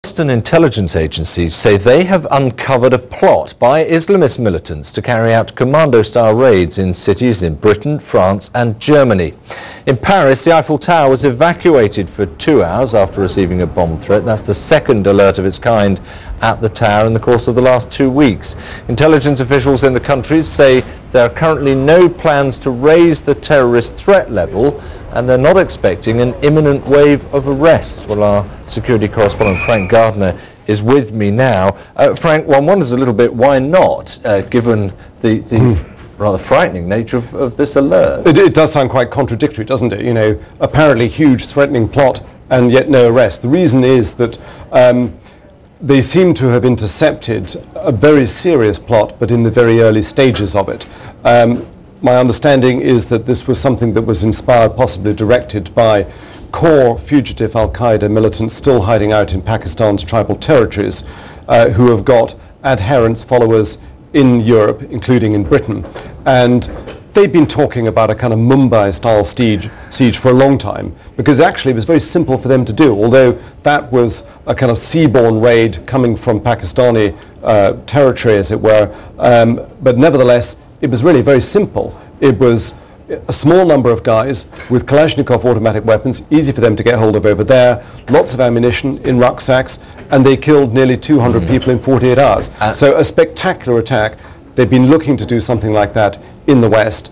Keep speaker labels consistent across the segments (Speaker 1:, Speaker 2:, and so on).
Speaker 1: Western intelligence agencies say they have uncovered a plot by Islamist militants to carry out commando-style raids in cities in Britain, France and Germany. In Paris, the Eiffel Tower was evacuated for 2 hours after receiving a bomb threat. That's the second alert of its kind at the tower in the course of the last 2 weeks. Intelligence officials in the countries say there are currently no plans to raise the terrorist threat level, and they're not expecting an imminent wave of arrests. Well, our security correspondent Frank Gardner is with me now. Frank, one wonders a little bit why not, given the rather frightening nature of this alert.
Speaker 2: It does sound quite contradictory, doesn't it? You know, apparently huge threatening plot and yet no arrest. The reason is that they seem to have intercepted a very serious plot, but in the very early stages of it. My understanding is that this was something that was inspired, possibly directed by core fugitive al-Qaeda militants still hiding out in Pakistan's tribal territories, who have got adherents, followers in Europe, including in Britain. And they've been talking about a kind of Mumbai-style siege for a long time, because actually it was very simple for them to do, although that was a kind of seaborne raid coming from Pakistani territory, as it were. But nevertheless, it was really very simple. It was a small number of guys with Kalashnikov automatic weapons, easy for them to get hold of over there, lots of ammunition in rucksacks, and they killed nearly 200 people in 48 hours. So a spectacular attack. They've been looking to do something like that in the West.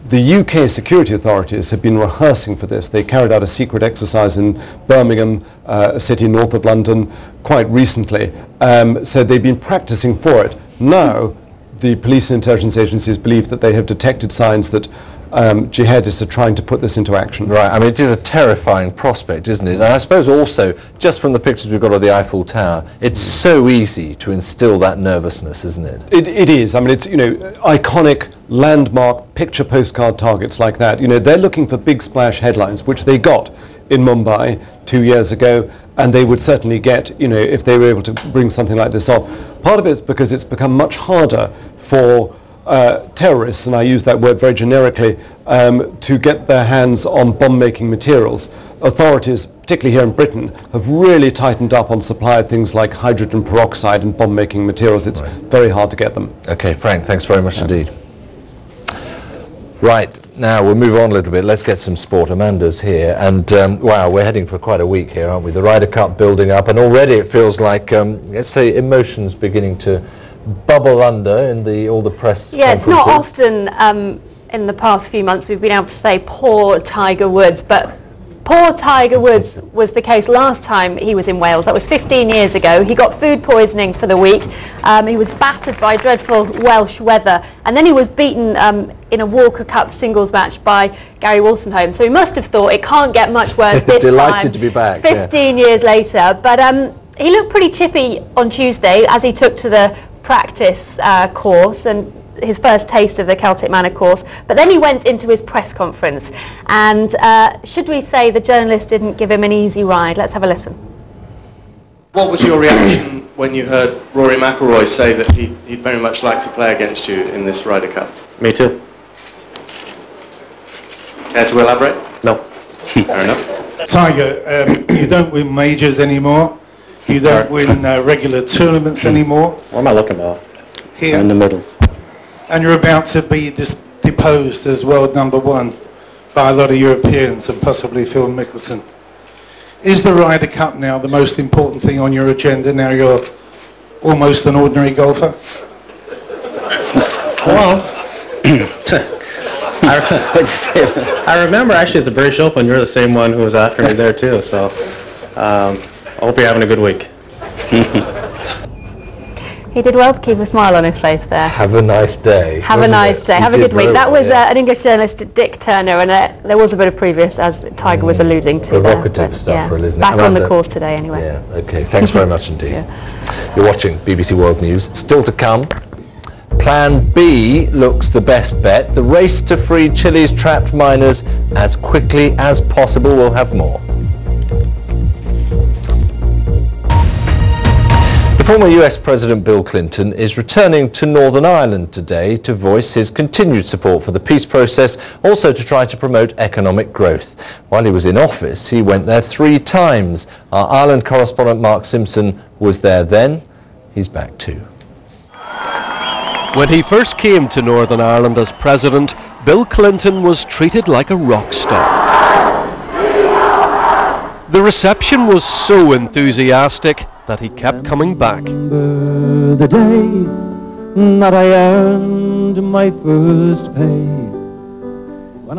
Speaker 2: The UK security authorities have been rehearsing for this. They carried out a secret exercise in Birmingham, a city north of London, quite recently. So they've been practicing for it. Now, the police and intelligence agencies believe that they have detected signs that jihadists are trying to put this into action.
Speaker 1: Right, I mean, it is a terrifying prospect, isn't it? And I suppose also, just from the pictures we've got of the Eiffel Tower, it's so easy to instill that nervousness, isn't it?
Speaker 2: It is. I mean, it's, you know, iconic, landmark, picture postcard targets like that. You know, they're looking for big splash headlines, which they got in Mumbai 2 years ago, and they would certainly get, you know, if they were able to bring something like this off. Part of it is because it's become much harder for terrorists, and I use that word very generically, to get their hands on bomb-making materials. Authorities, particularly here in Britain, have really tightened up on supply of things like hydrogen peroxide and bomb-making materials. It's very hard to get them.
Speaker 1: Okay, Frank, thanks very much indeed. Right, now we'll move on a little bit. Let's get some sport. Amanda's here, and wow, we're heading for quite a week here, aren't we? The Ryder Cup building up, and already it feels like, let's say, emotions beginning to bubble under in all the press conferences.
Speaker 3: It's not often in the past few months we've been able to say poor Tiger Woods, but poor Tiger Woods was the case last time he was in Wales. That was 15 years ago. He got food poisoning for the week. He was battered by dreadful Welsh weather, and then he was beaten in a Walker Cup singles match by Gary Wolstenholme. So he must have thought it can't get much worse this
Speaker 1: Delighted
Speaker 3: time.
Speaker 1: to be back.
Speaker 3: 15 years later. But he looked pretty chippy on Tuesday as he took to the practice course and his first taste of the Celtic Manor course, but then he went into his press conference, and should we say the journalist didn't give him an easy ride? Let's have a listen.
Speaker 4: What was your reaction when you heard Rory McIlroy say that he'd very much like to play against you in this Ryder Cup?
Speaker 5: Me too.
Speaker 4: Care to elaborate?
Speaker 5: No.
Speaker 4: Fair enough.
Speaker 6: Tiger, you don't win majors anymore. You don't win regular tournaments anymore.
Speaker 5: What am I looking at?
Speaker 6: Here.
Speaker 5: In the middle.
Speaker 6: And you're about to be deposed as world #1 by a lot of Europeans and possibly Phil Mickelson. Is the Ryder Cup now the most important thing on your agenda? Now you're almost an ordinary golfer?
Speaker 5: Well, I remember actually at the British Open, you're the same one who was after me there too, so I hope you're having a good week.
Speaker 3: He did well to keep a smile on his face there.
Speaker 1: Have a nice day.
Speaker 3: Have a nice day. Have a good week. That was an English journalist, Dick Turner, and there was a bit of previous, as Tiger was alluding to.
Speaker 1: Provocative stuff, really, isn't it?
Speaker 3: Back on the course today, anyway.
Speaker 1: Yeah, okay. Thanks very much indeed. You're watching BBC World News. Still to come, Plan B looks the best bet. The race to free Chile's trapped miners as quickly as possible. We'll have more. Former US President Bill Clinton is returning to Northern Ireland today to voice his continued support for the peace process, also to try to promote economic growth. While he was in office, he went there 3 times. Our Ireland correspondent Mark Simpson was there then. He's back too.
Speaker 7: When he first came to Northern Ireland as president, Bill Clinton was treated like a rock star. The reception was so enthusiastic that he kept coming back.
Speaker 8: The day that I earned my first pay.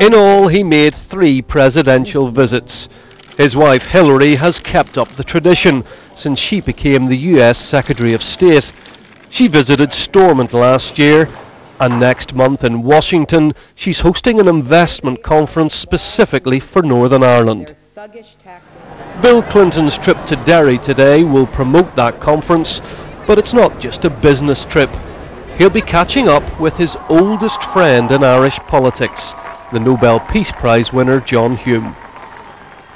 Speaker 7: In all, he made 3 presidential visits. His wife Hillary has kept up the tradition since she became the US Secretary of State. She visited Stormont last year, and next month in Washington, she's hosting an investment conference specifically for Northern Ireland. Bill Clinton's trip to Derry today will promote that conference, but it's not just a business trip. He'll be catching up with his oldest friend in Irish politics, the Nobel Peace Prize winner John Hume.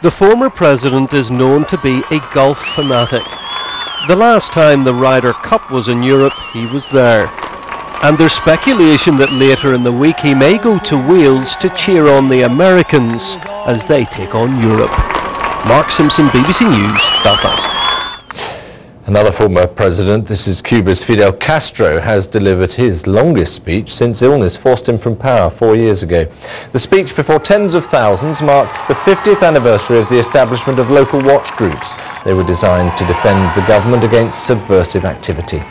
Speaker 7: The former president is known to be a golf fanatic. The last time the Ryder Cup was in Europe, he was there. And there's speculation that later in the week he may go to Wales to cheer on the Americans as they take on Europe. Mark Simpson, BBC News, Belfast.
Speaker 1: Another former president, this is Cuba's Fidel Castro, has delivered his longest speech since illness forced him from power 4 years ago. The speech before tens of thousands marked the 50th anniversary of the establishment of local watch groups. They were designed to defend the government against subversive activity.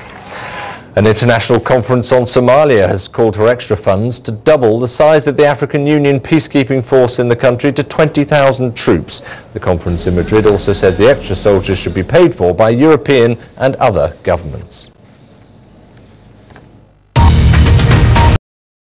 Speaker 1: An international conference on Somalia has called for extra funds to double the size of the African Union peacekeeping force in the country to 20,000 troops. The conference in Madrid also said the extra soldiers should be paid for by European and other governments.